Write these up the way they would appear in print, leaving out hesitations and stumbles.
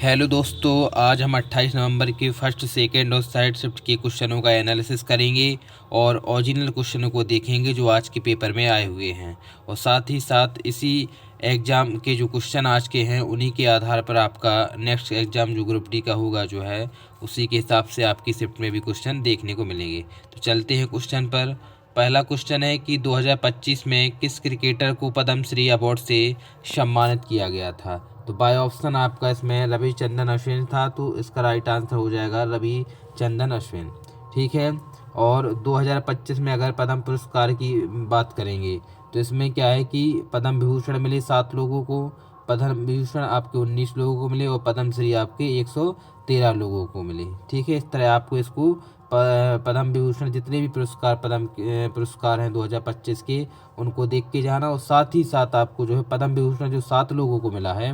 Hello दोस्तों, आज हम 28 नवंबर के फर्स्ट सेकंड और थर्ड शिफ्ट के क्वेश्चनों का एनालिसिस करेंगे और ओरिजिनल क्वेश्चनों को देखेंगे जो आज के पेपर में आए हुए हैं। और साथ ही साथ इसी एग्ज़ाम के जो क्वेश्चन आज के हैं उन्हीं के आधार पर आपका नेक्स्ट एग्ज़ाम जो ग्रुप डी का होगा जो है उसी के हिसाब से आपकी शिफ्ट में भी क्वेश्चन देखने को मिलेंगे। तो चलते हैं क्वेश्चन पर। पहला क्वेश्चन है कि 2025 में किस क्रिकेटर को पद्मश्री अवार्ड से सम्मानित किया गया था। तो बाय ऑप्शन आपका इसमें रविचंद्रन अश्विन था, तो इसका राइट आंसर हो जाएगा रविचंद्रन अश्विन। ठीक है। और 2025 में अगर पद्म पुरस्कार की बात करेंगे तो इसमें क्या है कि पद्म विभूषण मिले 7 लोगों को, पद्म विभूषण आपके 19 लोगों को मिले और पद्मश्री आपके 113 लोगों को मिले। ठीक है। इस तरह आपको इसको पद्म विभूषण जितने भी पद्म पुरस्कार हैं 2025 के उनको देख के जाना, और साथ ही साथ आपको जो है पद्म विभूषण जो 7 लोगों को मिला है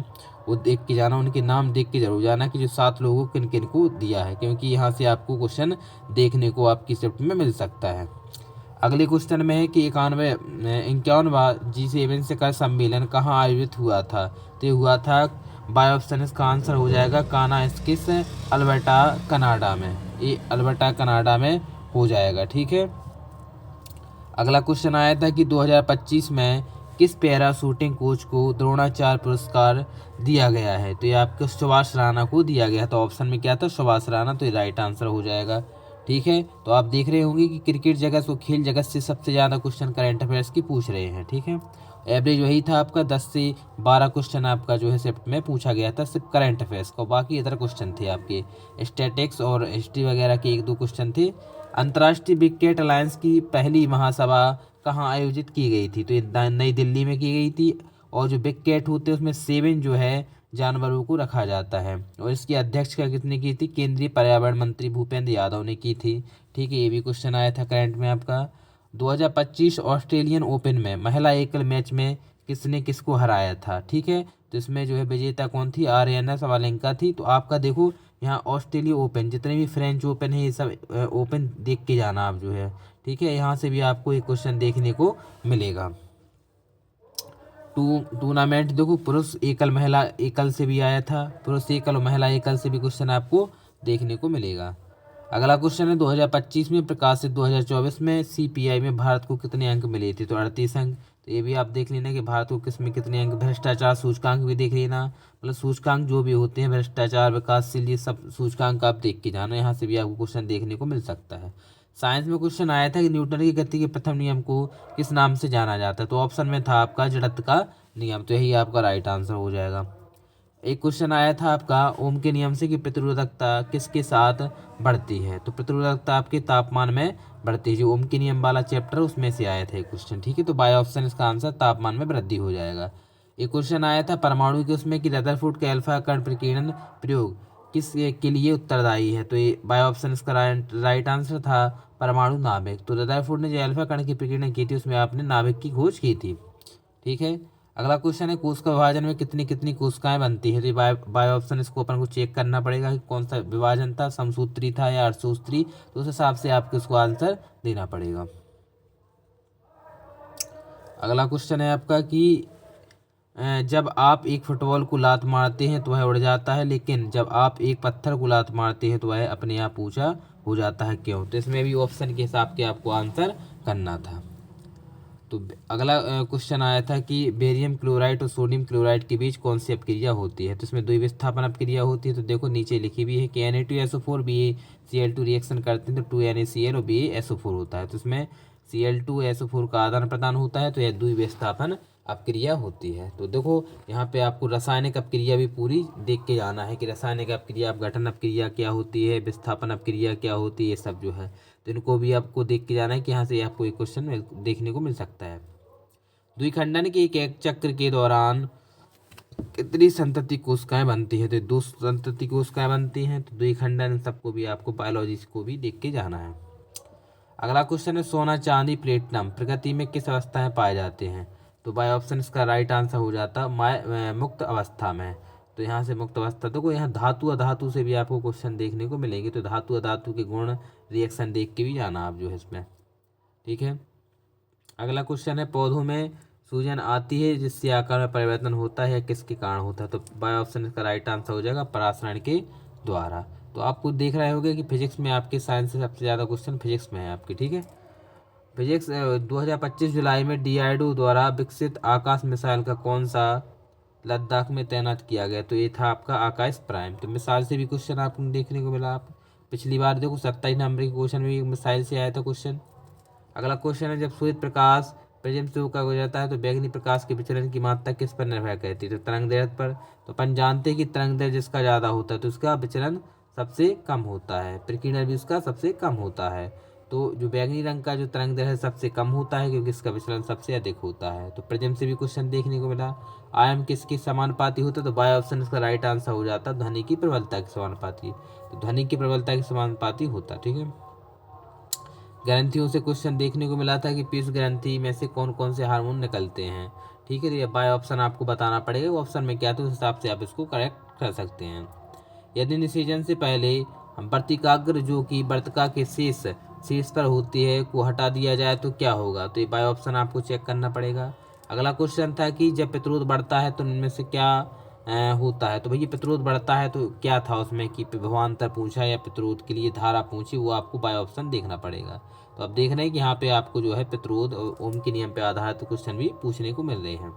वो देख के जाना, उनके नाम देख के जरूर जाना कि जो 7 लोगों को किन किन को दिया है, क्योंकि यहाँ से आपको क्वेश्चन देखने को आपकी शिफ्ट में मिल सकता है। अगले क्वेश्चन में है कि 51वां G7 शिखर सम्मेलन कहाँ आयोजित हुआ था। तो ये हुआ था, बाय ऑप्शन इसका आंसर हो जाएगा कानास्किस, अल्बर्टा कनाडा में। ये अल्बर्टा कनाडा में हो जाएगा। ठीक है। अगला क्वेश्चन आया था कि 2025 में किस पैरा शूटिंग कोच को द्रोणाचार्य पुरस्कार दिया गया है। तो ये आपको सुभाष राणा को दिया गया। तो ऑप्शन में क्या था, सुभाष राणा, तो ये राइट आंसर हो जाएगा। ठीक है। तो आप देख रहे होंगे कि क्रिकेट जगत व खेल जगत से सबसे ज़्यादा क्वेश्चन करंट अफेयर्स की पूछ रहे हैं। ठीक है। एवरेज वही था आपका, 10 से 12 क्वेश्चन आपका जो है शिफ्ट में पूछा गया था सिर्फ करंट अफेयर्स का। बाकी इधर क्वेश्चन थे आपके स्टैटिक्स और हिस्ट्री वगैरह के 1-2 क्वेश्चन थे। अंतर्राष्ट्रीय विकेट अलायंस की पहली महासभा कहाँ आयोजित की गई थी। तो ये नई दिल्ली में की गई थी। और जो बिग कैट होते हैं उसमें 7 जो है जानवरों को रखा जाता है। और इसकी अध्यक्षता किसने की थी, केंद्रीय पर्यावरण मंत्री भूपेंद्र यादव ने की थी। ठीक है। ये भी क्वेश्चन आया था करंट में आपका। 2025 ऑस्ट्रेलियन ओपन में महिला एकल मैच में किसने किसको हराया था। ठीक है। तो इसमें जो है विजेता कौन थी, आर्यना सवालेंका थी। तो आपका देखो यहाँ ऑस्ट्रेलिया ओपन, जितने भी फ्रेंच ओपन है ये सब ओपन देख के जाना आप जो है। ठीक है। यहाँ से भी आपको एक क्वेश्चन देखने को मिलेगा। टूर्नामेंट देखो, पुरुष एकल महिला एकल से भी आया था, पुरुष एकल और महिला एकल से भी क्वेश्चन आपको देखने को मिलेगा। अगला क्वेश्चन है 2025 में प्रकाशित 2024 में सीपीआई में भारत को कितने अंक मिले थे। तो 38 अंक। तो ये भी आप देख लेना कि भारत को किस में कितने अंक। भ्रष्टाचार सूचकांक भी देख लेना, मतलब सूचकांक जो भी होते हैं भ्रष्टाचार, विकासशील, ये सब सूचकांक आप देख के जाना, यहाँ से भी आपको क्वेश्चन देखने को मिल सकता है। साइंस में क्वेश्चन आया था कि न्यूटन की गति के प्रथम नियम को किस नाम से जाना जाता है। तो ऑप्शन में था आपका जड़त्व का नियम। तो यही आपका राइट आंसर हो जाएगा। एक क्वेश्चन आया था आपका ओम के नियम से कि प्रतिरोधकता किसके साथ बढ़ती है। तो प्रतिरोधकता आपके तापमान में बढ़ती है। जो ओम के नियम वाला चैप्टर उसमें से आया था एक क्वेश्चन। ठीक है। तो बाय ऑप्शन इसका आंसर तापमान में वृद्धि हो जाएगा। एक क्वेश्चन आया था परमाणु के उसमें कि रदरफोर्ड के अल्फा कण प्रकीर्णन प्रयोग किस के लिए उत्तरदायी है। तो ये बाय ऑप्शन इसका राइट आंसर था परमाणु नाभिक। तो रदरफोर्ड ने जो अल्फा कण की प्रकीर्णन की थी उसमें आपने नाभिक की खोज की थी। ठीक है। अगला क्वेश्चन है कोशिका विभाजन में कितनी कितनी कोशिकाएं बनती है। तो बाय ऑप्शन इसको अपन को चेक करना पड़ेगा कि कौन सा विभाजन था, समसूत्री था या अर्धसूत्री। तो उस हिसाब से आपको इसको आंसर देना पड़ेगा। अगला क्वेश्चन है आपका कि जब आप एक फुटबॉल को लात मारते हैं तो वह उड़ जाता है, लेकिन जब आप एक पत्थर को लात मारते हैं तो वह अपने आप ऊंचा हो जाता है, क्यों। तो इसमें भी ऑप्शन के हिसाब के आपको आंसर करना था। तो अगला क्वेश्चन आया था कि बेरियम क्लोराइड और सोडियम क्लोराइड के बीच कौन सी अपक्रिया होती है। तो इसमें द्विविस्थापन अपक्रिया होती है। तो देखो नीचे लिखी हुई है कि Na2SO4 BaCl2 रिएक्शन करते हैं तो 2NaCl और BaSO4 होता है। तो इसमें Cl2SO4 का आदान प्रदान होता है, तो यह द्विविस्थापन अपक्रिया होती है। तो देखो यहाँ पे आपको रासायनिक अपक्रिया भी पूरी देख के जाना है कि रासायनिक अपक्रिया, अपघटन अपक्रिया क्या होती है, विस्थापन अपक्रिया क्या होती है, ये सब जो है तो इनको भी आपको देख के जाना है कि यहाँ से आपको एक क्वेश्चन देखने को मिल सकता है। द्विखंडन के एक चक्र के दौरान कितनी संतति कोशिकाएं बनती है। तो 2 संतति कोशिकाएं बनती हैं। तो द्विखंडन सबको भी आपको बायोलॉजी को भी देख के जाना है। अगला क्वेश्चन है सोना चांदी प्लेटिनम प्रकृति में किस अवस्था में पाए जाते हैं। तो बाय ऑप्शन इसका राइट आंसर हो जाता मुक्त अवस्था में। तो यहाँ से मुक्त अवस्था, तो यहाँ धातु अधातु से भी आपको क्वेश्चन देखने को मिलेंगे। तो धातु अधातु के गुण रिएक्शन देख के भी जाना आप जो है इसमें। ठीक है। अगला क्वेश्चन है पौधों में सूजन आती है जिससे आकार में परिवर्तन होता है या किसके कारण होता है? तो बाय ऑप्शन इसका राइट आंसर हो जाएगा परासरण के द्वारा। तो आपको देख रहे होगे कि फिजिक्स में आपके साइंस से सबसे ज़्यादा क्वेश्चन फिजिक्स में है आपकी, ठीक है। फिजिक्स 2025 जुलाई में DRDO द्वारा विकसित आकाश मिसाइल का कौन सा लद्दाख में तैनात किया गया? तो ये था आपका आकाश प्राइम। तो मिसाइल से भी क्वेश्चन आपको देखने को मिला। आप पिछली बार देखो 27 नंबर के क्वेश्चन में मिसाइल से आया था क्वेश्चन। अगला क्वेश्चन है, जब सूर्य प्रकाश प्रिज्म से होकर गुजरता है तो बैंगनी प्रकाश के विचलन की मात्रा किस पर निर्भर करती है? तो तरंग दैर्ध्य पर। तो अपन जानते हैं कि तरंग दैर्ध्य जिसका ज़्यादा होता है तो उसका विचलन सबसे कम होता है, प्रकीर्णन भी उसका सबसे कम होता है। तो जो बैंगनी रंग का जो तरंग दैर्ध्य है सबसे कम होता है क्योंकि इसका विचलन सबसे अधिक होता है। तो प्रिज्म से भी क्वेश्चन देखने को मिला। आयाम किसके समानुपाती होता है? तो बाय ऑप्शन इसका राइट आंसर हो जाता है ध्वनि की प्रबलता के समानुपाती। तो ध्वनि की प्रबलता के समानुपाती होता है, ठीक है। ग्रंथियों से क्वेश्चन देखने को मिला था कि पीयूष ग्रंथि में से कौन कौन से हार्मोन निकलते हैं, ठीक है। ये बाय ऑप्शन आपको बताना पड़ेगा, वो ऑप्शन में क्या तो उस हिसाब से आप इसको करेक्ट कर सकते हैं। यदि निषेचन से पहले वर्तिकाग्र जो कि वर्तिका के शीर्ष पर होती है को हटा दिया जाए तो क्या होगा? तो ये बाय ऑप्शन आपको चेक करना पड़ेगा। अगला क्वेश्चन था कि जब प्रतिरोध बढ़ता है तो इनमें से क्या होता है? तो भैया प्रतिरोध बढ़ता है तो क्या था उसमें कि विभवांतर पूछा या प्रतिरोध के लिए धारा पूछी, वो आपको बाय ऑप्शन देखना पड़ेगा। तो अब देख रहे हैं कि यहाँ पे आपको जो है प्रतिरोध और ओम के नियम पे आधारित क्वेश्चन भी पूछने को मिल रहे हैं।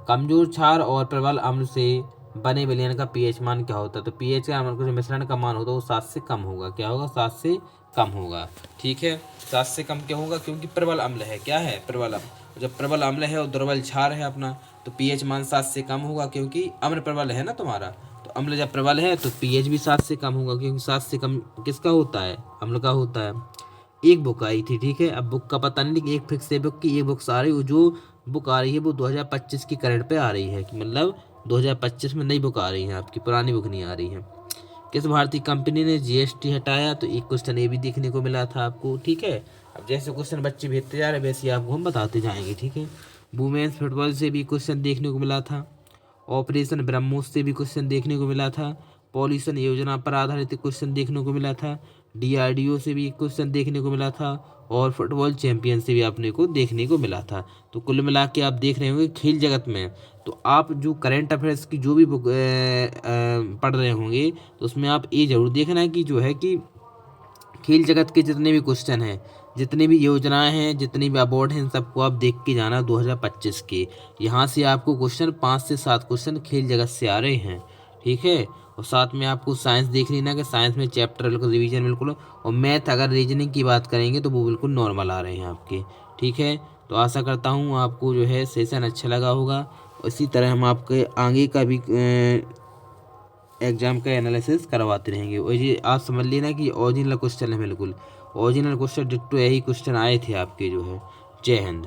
कमजोर क्षार और प्रबल अम्ल से बने विलयन का पीएच मान क्या होता है? तो पीएच का मान जो मिश्रण का मान होता है वो 7 से कम होगा। क्या होगा? 7 से कम होगा, ठीक है। 7 से कम क्या होगा? क्योंकि प्रबल अम्ल है। क्या है? प्रबल अम्ल। जब प्रबल अम्ल है और दुर्बल क्षार है अपना, तो पीएच मान 7 से कम होगा क्योंकि अम्ल प्रबल है ना तुम्हारा। तो अम्ल जब प्रबल है तो पीएच भी 7 से कम होगा क्योंकि 7 से कम किसका होता है? अम्ल का होता है। एक बुक आई थी, ठीक है। अब बुक का पता नहीं, लेकिन एक फिक्स है बुक की, एक बुक्स आ रही है। जो बुक आ रही है वो 2025 की करंट पे आ रही है, कि मतलब 2025 में नई बुक आ रही है आपकी, पुरानी बुक नहीं आ रही है। किस भारतीय कंपनी ने GST हटाया? तो एक क्वेश्चन ये भी देखने को मिला था आपको, ठीक है। अब जैसे क्वेश्चन बच्चे भेजते जा रहे वैसे आपको हम बताते जाएंगे, ठीक है। वुमेन्स फुटबॉल से भी क्वेश्चन देखने को मिला था। ऑपरेशन ब्रह्मोस से भी क्वेश्चन देखने को मिला था। पॉल्यूशन योजना पर आधारित क्वेश्चन देखने को मिला था। DRDO से भी क्वेश्चन देखने को मिला था और फुटबॉल चैंपियन से भी आपने को देखने को मिला था। तो कुल मिला के आप देख रहे होंगे खेल जगत में, तो आप जो करंट अफेयर्स की जो भी बुक पढ़ रहे होंगे तो उसमें आप ये जरूर देखना है कि जो है कि खेल जगत के जितने भी क्वेश्चन हैं, जितनी भी योजनाएं हैं, जितनी भी अवार्ड हैं, इन सबको आप देख के जाना 2025 के। यहाँ से आपको क्वेश्चन 5 से 7 क्वेश्चन खेल जगत से आ रहे हैं, ठीक है। और साथ में आपको साइंस देख लेना कि साइंस में चैप्टर बिल्कुल रिवीजन बिल्कुल, और मैथ अगर रीजनिंग की बात करेंगे तो वो बिल्कुल नॉर्मल आ रहे हैं आपके, ठीक है। तो आशा करता हूँ आपको जो है सेशन अच्छा लगा होगा। इसी तरह हम आपके आगे का भी एग्जाम का एनालिसिस करवाते रहेंगे। और ये आप समझ लेना कि ओरिजिनल क्वेश्चन है, बिल्कुल ओरिजिनल क्वेश्चन डिट्टो यही क्वेश्चन आए थे आपके जो है। जय हिंद।